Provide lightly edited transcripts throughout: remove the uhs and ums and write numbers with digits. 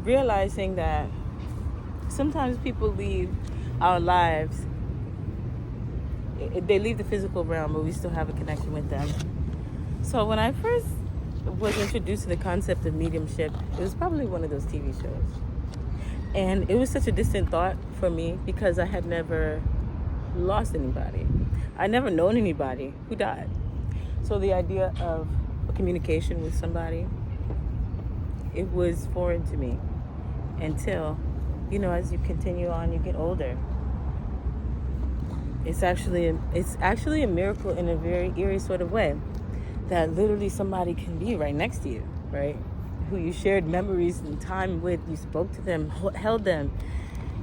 realizing that sometimes people leave our lives. They leave the physical realm, but we still have a connection with them. So when I first was introduced to the concept of mediumship, it was probably one of those TV shows. And it was such a distant thought for me because I had never lost anybody. I'd never known anybody who died. So the idea of a communication with somebody, it was foreign to me until, as you continue on, you get older. It's actually a miracle in a very eerie sort of way that literally somebody can be right next to you, right? Who you shared memories and time with, you spoke to them, held them,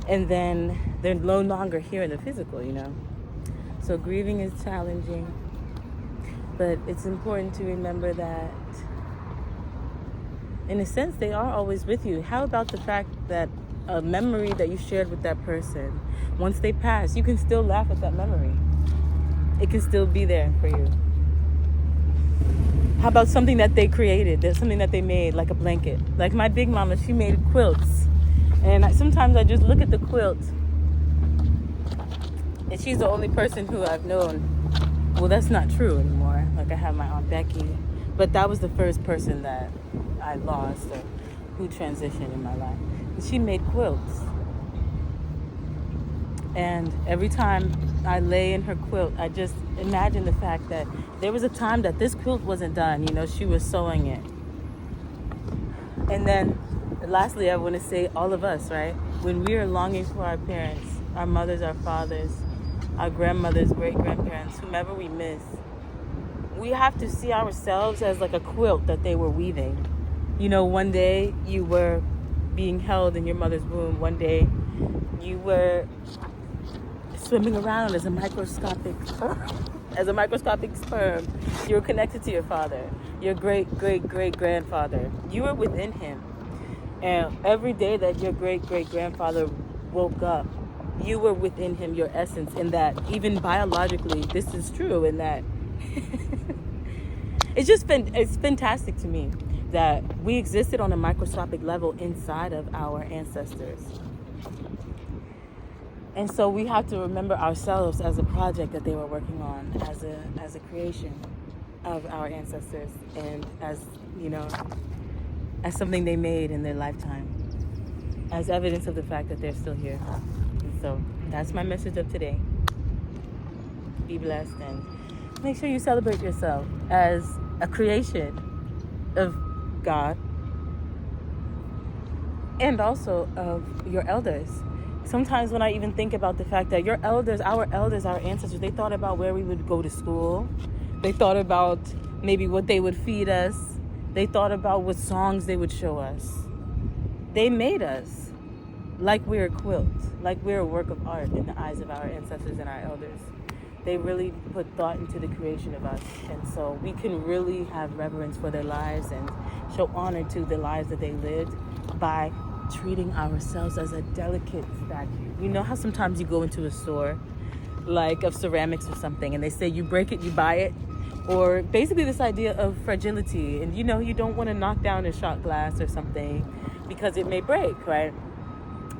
and then they're no longer here in the physical, So grieving is challenging, but it's important to remember that, in a sense, they are always with you. How about the fact that a memory that you shared with that person, once they pass, you can still laugh at that memory. It can still be there for you. How about something that they created? There's something that they made, like a blanket. Like my big mama, she made quilts. And sometimes I just look at the quilt. And she's the only person who I've known. Well, that's not true anymore. Like I have my Aunt Becky. But that was the first person that I lost or who transitioned in my life. And she made quilts. And every time I lay in her quilt, I just imagine the fact that there was a time that this quilt wasn't done. She was sewing it. And then lastly, I want to say all of us, right? When we are longing for our parents, our mothers, our fathers, our grandmothers, great-grandparents, whomever we miss, we have to see ourselves as like a quilt that they were weaving. One day you were being held in your mother's womb. One day you were swimming around as a microscopic sperm. You were connected to your father, your great-great-great-grandfather. You were within him. And every day that your great-great-grandfather woke up, you were within him, your essence, in that even biologically, this is true, in that it's fantastic to me that we existed on a microscopic level inside of our ancestors. And so we have to remember ourselves as a project that they were working on, as a creation of our ancestors, and as something they made in their lifetime, as evidence of the fact that they're still here. And so that's my message of today. Be blessed and make sure you celebrate yourself as a creation of God and also of your elders. Sometimes when I even think about the fact that our elders, our ancestors, they thought about where we would go to school. They thought about maybe what they would feed us. They thought about what songs they would show us. They made us like we're a quilt, like we're a work of art in the eyes of our ancestors and our elders. They really put thought into the creation of us. And so we can really have reverence for their lives and show honor to the lives that they lived by treating ourselves as a delicate statue. How sometimes you go into a store like of ceramics or something and they say you break it, you buy it, or basically this idea of fragility, and you don't want to knock down a shot glass or something because it may break, right?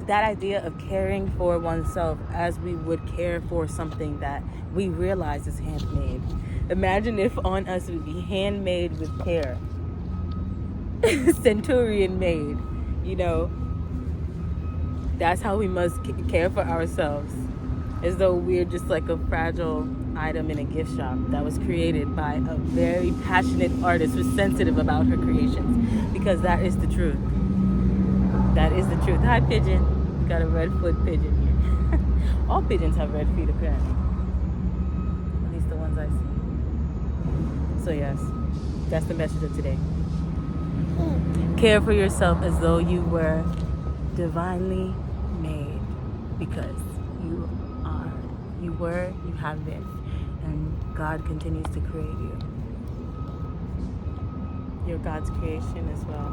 That idea of caring for oneself as we would care for something that we realize is handmade. Imagine if on us it would be handmade with care. Centurion made. That's how we must care for ourselves, as though we're just like a fragile item in a gift shop that was created by a very passionate artist who's sensitive about her creations, because that is the truth. That is the truth. Hi, pigeon. We got a red-foot pigeon here. All pigeons have red feet, apparently. At least the ones I see. So yes, that's the message of today. Care for yourself as though you were divinely made, because you have been, and God continues to create you. You're God's creation as well.